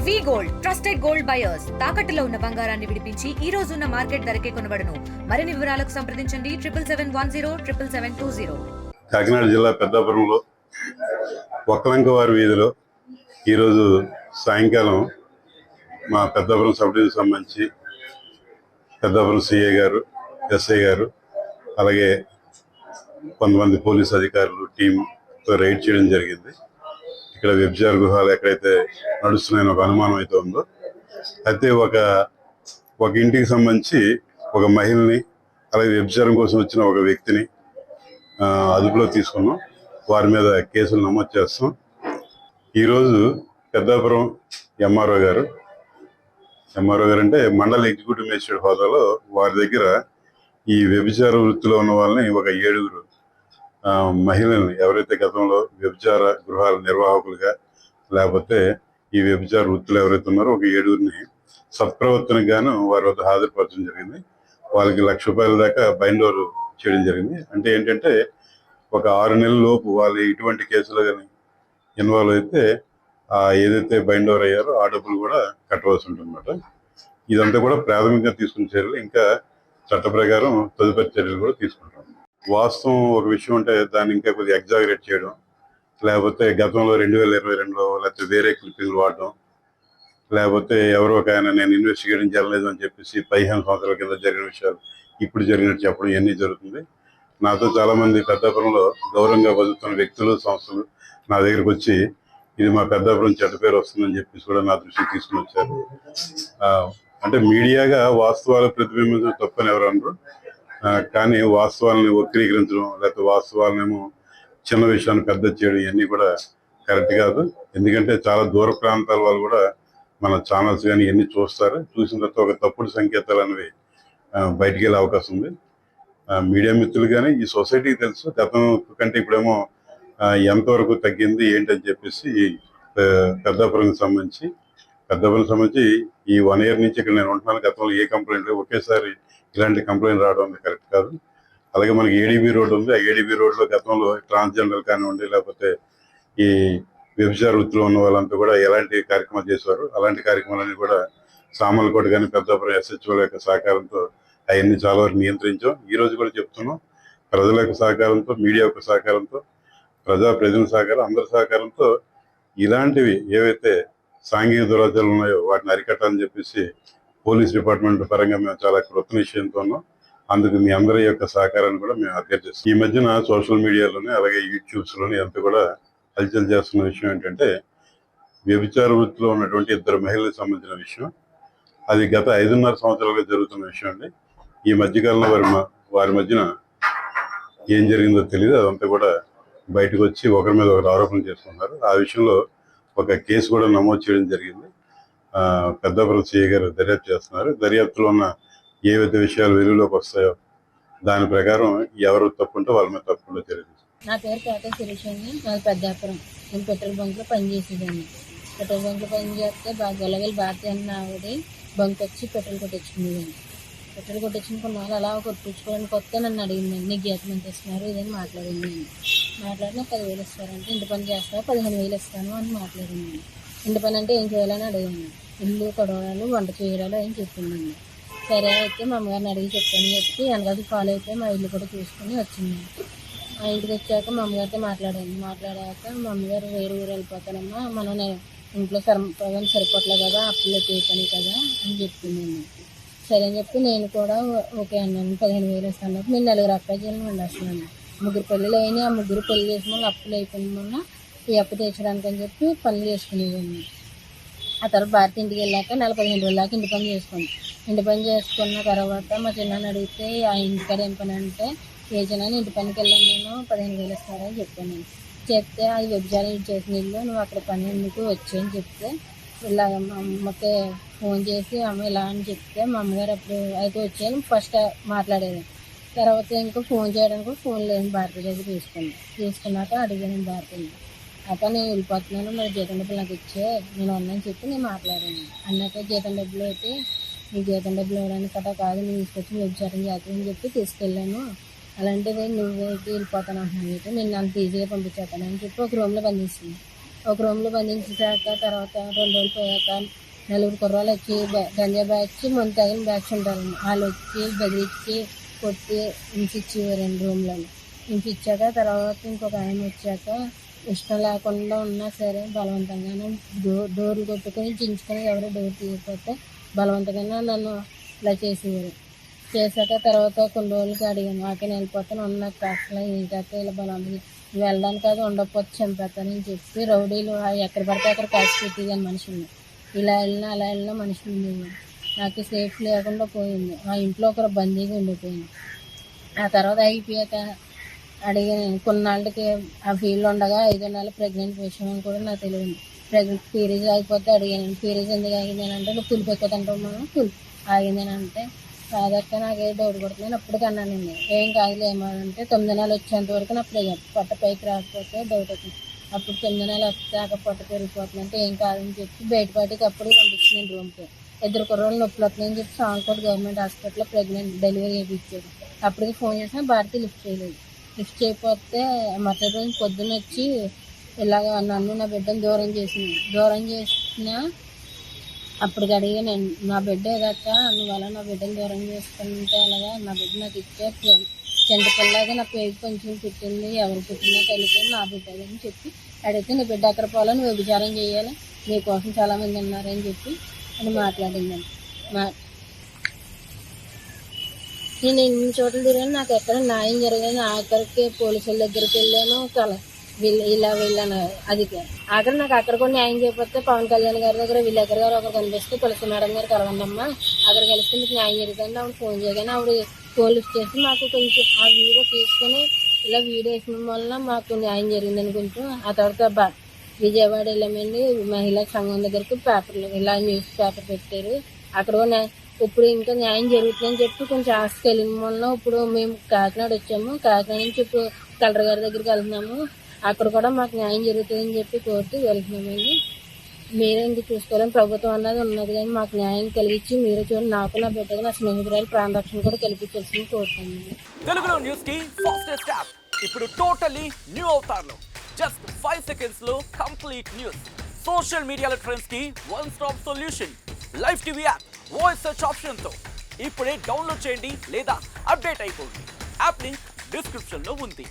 వి gold trusted gold buyers తాకట్టులో ఉన్న బంగారాన్ని విడిపించి ఈ రోజు ఉన్న మార్కెట్ ధరకే కొనబడును. మరిన్ని వివరాలకు సంప్రదించండి 7710 కాకినాడ జిల్లా పెద్దాపురంలో ఒక్కలంకవారి వీధిలో ఈరోజు సాయంకాలం మా పెద్దాపురం సబ్ డివిజన్ సంబంధించి పెద్దాపురం సిఐ గారు, ఎస్ఐ గారు, అలాగే కొంతమంది పోలీస్ అధికారులు టీంతో రైడ్ చేయడం జరిగింది. ఇక్కడ వ్యభిచార గృహాలు ఎక్కడైతే నడుస్తున్నాయని ఒక అనుమానం అయితే ఉందో, అయితే ఒక ఇంటికి సంబంధించి ఒక మహిళని, అలాగే వ్యభిచారం కోసం వచ్చిన ఒక వ్యక్తిని అదుపులో తీసుకున్నాం. వారి మీద కేసులు నమోదు చేస్తాం. ఈరోజు పెద్దాపురం ఎంఆర్ఓ గారు అంటే మండల ఎగ్జిక్యూటివ్ మేజిస్ట్రేట్ హోదాలో వారి దగ్గర ఈ వ్యభిచార వృత్తిలో ఉన్న వాళ్ళని ఒక 7 మహిళల్ని, ఎవరైతే గతంలో వ్యభిచార గృహాల నిర్వాహకులుగా లేకపోతే ఈ వ్యభిచార వృత్తులు ఎవరైతే ఉన్నారో ఒక 7 సత్ప్రవర్తనకు గాను వారి వద్ద హాజరుపరచడం జరిగింది. వాళ్ళకి ₹1,00,000 దాకా బైండ్ ఓవర్ చేయడం జరిగింది. అంటే ఏంటంటే ఒక 6 నెలల లోపు వాళ్ళు ఇటువంటి కేసులో కానీ ఇన్వాల్వ్ అయితే ఏదైతే బైండ్ ఓవర్ అయ్యారో ఆ డబ్బులు కూడా కట్టవలసి ఉంటుందన్నమాట. ఇదంతా కూడా ప్రాథమికంగా తీసుకున్న చర్యలు. ఇంకా చట్ట ప్రకారం తదుపరి చర్యలు కూడా తీసుకుంటాం. వాస్తవం ఒక విషయం అంటే దాన్ని ఇంకా కొద్దిగా ఎగ్జాగరేట్ చేయడం, లేకపోతే గతంలో 2022లో లేకపోతే వేరే క్లిప్పింగ్లు వాడడం, లేకపోతే ఎవరో ఒక ఆయన నేను ఇన్వెస్టిగేషన్ జరగలేదు అని చెప్పేసి 15 సంవత్సరాల కింద జరిగిన విషయాలు ఇప్పుడు జరిగినట్టు చెప్పడం ఇవన్నీ జరుగుతుంది. నాతో చాలా మంది పెద్దాపురంలో గౌరవంగా బతుకుతున్న వ్యక్తులు, సంస్థలు నా దగ్గరకు వచ్చి ఇది మా పెద్దాపురం చెడ్డ పేరు వస్తుందని చెప్పేసి కూడా నా దృష్టికి తీసుకుని వచ్చారు. అంటే మీడియాగా వాస్తవాలు ప్రతిబింబించడం తప్పని ఎవరు అనరు, కానీ వాస్తవాలని వక్రీకరించడం లేకపోతే వాస్తవాలనేమో చిన్న విషయాన్ని పెద్ద చేయడం ఇవన్నీ కూడా కరెక్ట్ కాదు. ఎందుకంటే చాలా దూర ప్రాంతాల వాళ్ళు కూడా మన ఛానల్స్ కానీ ఇవన్నీ చూస్తారు. చూసిన తర్వాత ఒక తప్పుడు సంకేతాలు అనేవి బయటికి వెళ్ళే అవకాశం ఉంది. మీడియా మిత్రులు కానీ ఈ సొసైటీకి తెలుసు గతం కంటే ఇప్పుడేమో ఎంతవరకు తగ్గింది ఏంటని చెప్పేసి పెద్దాపురం సంబంధించి ఈ 1 year నుంచి ఇక్కడ నేను ఉంటున్నాను. గతంలో ఏ కంప్లైంట్ ఒకేసారి ఇలాంటి కంప్లైంట్ రావడం కరెక్ట్ కాదు. అలాగే మనకి ఏడీబీ రోడ్ ఉంది. ఆ ఏడీబీ రోడ్లో గతంలో ట్రాన్స్జెండర్ కానివ్వండి లేకపోతే ఈ వ్యభిచార వృత్తిలో ఉన్న వాళ్ళంతా కూడా ఎలాంటి కార్యక్రమాలు చేసేవారు, అలాంటి కార్యక్రమాలన్నీ కూడా సామర్లకోట కానీ పెద్దాపురం ఎస్హెచ్ఓల యొక్క సహకారంతో అవన్నీ చాలా వరకు నియంత్రించాం. ఈ రోజు కూడా చెప్తున్నాం, ప్రజల యొక్క సహకారంతో, మీడియా యొక్క సహకారంతో, ప్రజల సహకారం, అందరి సహకారంతో ఇలాంటివి ఏవైతే సాంఘిక దురాచారాలు ఉన్నాయో వాటిని అరికట్టాలని చెప్పేసి పోలీస్ డిపార్ట్మెంట్ పరంగా మేము చాలా కృతనిశ్చయంతో ఉన్నాం. అందుకు మీ అందరి యొక్క సహకారాన్ని కూడా మేము అభ్యర్థిస్తాం. ఈ మధ్యన సోషల్ మీడియాలోనే అలాగే యూట్యూబ్స్లోనే అంతా కూడా హల్చల్ చేస్తున్న విషయం ఏంటంటే వ్యభిచార వృత్తిలో ఉన్నటువంటి 2 మహిళలకు సంబంధించిన విషయం. అది గత 5.5 సంవత్సరాలుగా జరుగుతున్న విషయం అండి. ఈ మధ్యకాలంలో వారి మధ్యన ఏం జరిగిందో తెలియదు. అదంతా కూడా బయటకు వచ్చి ఒకరి మీద ఒకరు ఆరోపణలు చేస్తున్నారు. ఆ విషయంలో ఒక కేసు కూడా నమోదు చేయడం జరిగింది. పెద్దాపురం సిఐ గారు దర్యాప్తు చేస్తున్నారు. దర్యాప్తులో ఉన్న ఏవైతే విషయాలు వెలుగులోకి వస్తాయో దాని ప్రకారం ఎవరు తప్పుంటే వాళ్ళ మీద తప్పకుండా తెలియదు. నా పేరు పేట సురేష్ అండి. నాది పెద్దాపురం. నేను పెట్రోల్ బంక్లో పనిచేసేదాన్ని. పెట్రోల్ బంక్లో పనిచేస్తే గొల్లగల్లి భారతి అన్న ఆవిడ బంక్ వచ్చి పెట్రోల్ కొట్టించుకునేదాన్ని. పెట్రోల్ కొట్టించిన కొన్నాళ్ళు అలా కొట్టించుకోవడానికి వస్తే నన్ను అడిగిందండి, నీకు జీతం ఎంత ఇస్తున్నారు ఇదని మాట్లాడింది. మాట్లాడినా 10,000 ఇస్తారంటే ఇంటి పని చేస్తావా 15,000 ఇస్తాను అని మాట్లాడింది. ఇంటి పని అంటే ఏం చేయాలని అడిగాను. ఇల్లు కడవడాలు, వంట చేయడాలు అని చెప్పిందండి. సరే అయితే మా అమ్మగారిని అడిగి చెప్తాను చెప్పి వెనకాల ఫాలో అయితే మా ఇల్లు కూడా చూసుకుని వచ్చింది. ఆ ఇంటికి వచ్చాక మా అమ్మగారితో మాట్లాడాక మా అమ్మగారు వేరే ఊరు వెళ్ళిపోతానమ్మా, మనం ఇంట్లో సరిపోట్లేదు కదా, అప్పుల్లో చేయపని కదా అని చెప్పిందండి. సరే అని చెప్పి నేను కూడా ఓకే అన్నాను. 15,000 ఇస్తాను. నేను 4 అప్పాజీలను ఉండాల్సిందండి. 3 పెళ్ళిళ్ళు అయినాయి. ఆ 3 పెళ్లి చేసిన వాళ్ళు అప్పులు అయిపోయింది. మొన్న ఈ అప్పు తీర్చడానికి అని చెప్పి పనులు చేసుకునేవాడిని. ఆ తర్వాత భారతి ఇంటికి వెళ్ళాక 15 రోజుల దాకా ఇంటి పని చేసుకోండి. ఇంటి పని చేసుకున్న తర్వాత మా చిన్నాన్ని అడిగితే ఆ ఇంటికాడ ఏం పని అంటే ఏ చిన్న ఇంటి పనికి వెళ్ళాను నేను 15,000 ఇస్తారని చెప్పాను. నేను చెప్తే అది వ్యభిచారం చేసిన ఇల్లు, నువ్వు అక్కడ పని ఎందుకు వచ్చాయని చెప్తే ఇలా మా అమ్మకి ఫోన్ చేసి అమ్మ ఇలా అని చెప్తే మా అమ్మగారు అప్పుడు అయితే వచ్చాను ఫస్ట్ మాట్లాడేది. తర్వాత ఇంకా ఫోన్ చేయడానికి ఫోన్ లేని భారతి దగ్గర తీసుకున్నాక అడిగాను భారతిని, అక్క నేను వెళ్ళిపోతున్నాను, మరి జీతం డబ్బులు నాకు ఇచ్చే నేను అన్నని చెప్పి నేను మాట్లాడాను. అన్నాక జీతం డబ్బులు అయితే నీ జీతం డబ్బులు ఇవ్వడానికి కట్టా కాదు, నేను తీసుకొచ్చి వ్యభిచారం చేస్తానని చెప్పి తీసుకెళ్ళాను. అలాంటిది నువ్వు వెళ్ళిపోతాను అంటున్నాను అయితే నేను అంత ఈజీగా పంపించేస్తాను అని చెప్పి ఒక రూమ్లో పనిచేసింది. ఒక రూమ్లో బంధించాక తర్వాత 2 రోజులు పోయాక నలుగురు కుర్రాళ్ళు వచ్చి గంజా బ్యాచ్ ముందు తగిన బ్యాచ్ ఉంటారండి. వాళ్ళు వచ్చి బెదిరించి కొట్టి హింసిచ్చేవారండి రూమ్లో. హింసిచ్చాక తర్వాత ఇంకొక ఆయన వచ్చాక ఇష్టం లేకుండా ఉన్నా సరే బలవంతంగానే డోర్లు కొట్టుకొని చించుకొని ఎవరో డోర్ తీయకపోతే బలవంతంగానే నన్ను ఇలా చేసేవారు. చేశాక తర్వాత కొన్ని రోజులకి అడిగాను, నాకే వెళ్ళిపోతాను ఉన్న అసలు ఏంటక్క ఇలా బలవంతంగా వెళ్ళడానికి అది ఉండకపోతే చంపేస్తానని చెప్పి రౌడీలు ఎక్కడ పడితే అక్కడ కాసి పెట్టేదాన్ని మనుషుల్ని. ఇలా వెళ్ళినా అలా వెళ్ళినా మనుషులు ఉండేవారు. నాకు సేఫ్ లేకుండా పోయింది. ఆ ఇంట్లో ఒకరు బందీగా ఉండిపోయింది. ఆ తర్వాత అయిపోయాక అడిగాను, కొన్నాళ్ళకి ఆ ఫీల్డ్ ఉండగా 5 నెలలు ప్రెగ్నెంట్ విషయం అని కూడా నాకు తెలియదు. పీరియడ్ అయిపోతే అడిగాను, పీరియడ్ ఎందుకు ఆగిందేనంటే నువ్వు పులిపు ఎక్కువ తింటావు మనం పులిపు ఆగిందేనంటే కాదక్క నాకే డౌట్ కొడుతున్నాను. అప్పుడు కన్నానండి, ఏం కాదులే ఏమంటే 9 నెలలు వచ్చేంత వరకు నా పొట్ట పైకి రాకపోతే డౌట్ అవుతుంది. అప్పుడు 9 నెలలు వచ్చాక పొట్ట పెరిగిపోతుందంటే ఏం కాదని చెప్పి బయటపాటికి అప్పుడు పంపించింది రూమ్కి. 2 కుర్రోళ్ళు నొప్పులు వస్తున్నాయని చెప్పి సాంకోట్ గవర్నమెంట్ హాస్పిటల్లో ప్రెగ్నెంట్ డెలివరీ చేయించాడు. అప్పటికి ఫోన్ చేసినా భారతి లిఫ్ట్ చేయలేదు. లిఫ్ట్ చేయకపోతే మరుసటి రోజు పొద్దున్న వచ్చి ఇలాగ నన్ను నా బిడ్డను దూరం చేసిన అప్పటికి అడిగి నేను నా బిడ్డ ఏదక్క నువ్వు అలా నా బిడ్డను దూరం చేసుకుంటే అలాగా నా బిడ్డ నాకు ఇచ్చే చిన్నపిల్లగా నా పేరు కొంచెం పుట్టింది, ఎవరు పుట్టినా తెలియదు నా బిడ్డ అని చెప్పి అడిగితే నీ బిడ్డ ఎక్కడ పోవాలో నువ్వు వ్యభిచారం చేయాలి, నీకోసం చాలామంది ఉన్నారని చెప్పి అని మాట్లాడిందండి. నేను ఎన్ని చోట్ల తిరిగాను, నాకు ఎక్కడ న్యాయం జరగలేదు. ఆఖరికి పోలీసుల దగ్గరికి వెళ్ళాను, వెళ్ళాను. అది ఆఖరి నాకు అక్కడ కూడా న్యాయం చేయకపోతే పవన్ కళ్యాణ్ గారి దగ్గర విలేకర్ గారు ఒకరు కనిపిస్తే తులసి మేడం గారు కలవండమ్మా అక్కడ కలిస్తే మీకు న్యాయం జరుగుతుంది ఆవిడ ఫోన్ చేయగానే ఆవిడ ఫోన్ లిఫ్ట్ చేసి మాకు కొంచెం ఆ వీడియో తీసుకొని ఇలా వీడియో వేసిన వల్ల మాకు న్యాయం జరిగిందని కొంచెం. ఆ తర్వాత విజయవాడ వెళ్ళామండి, మహిళా సంఘం దగ్గరికి పేపర్లు ఇలా న్యూస్ పేపర్ పెట్టారు. అక్కడ కూడా ఇప్పుడు ఇంకా న్యాయం జరుగుతుందని చెప్పి కొంచెం ఆశకి వెళ్ళిన వల్ల ఇప్పుడు మేము కాకినాడ వచ్చాము. కాకినాడ నుంచి ఇప్పుడు కలెక్టర్ గారి దగ్గరికి వెళ్తున్నాము. అక్కడ కూడా మాకు న్యాయం జరుగుతుందని చెప్పి కోర్టు వెళ్తున్నామండి. మీరే ఇంక చూసుకోవాలని ప్రభుత్వం అన్నది ఉన్నది కానీ మాకు న్యాయం కలిగించి మీరే చూడండి, నాకు నా బిడ్డకు నా స్నేహితురాలు ప్రాణరక్షణ కూడా కల్పించాల్సింది కోరుతానండి. తెలుగులో న్యూస్ కి ఫాస్టెస్ట్ యాప్ ఇప్పుడు టోటలీ న్యూ అవతార్లో జస్ట్ 5 seconds లో కంప్లీట్ న్యూస్, సోషల్ మీడియాలో ట్రెండ్స్ కి one stop solution, live TV app voice search option తో ఇప్పుడే డౌన్లోడ్ చేయండి లేదా అప్డేట్ అయిపోండి. యాప్ లింక్ డిస్క్రిప్షన్ లో ఉంది.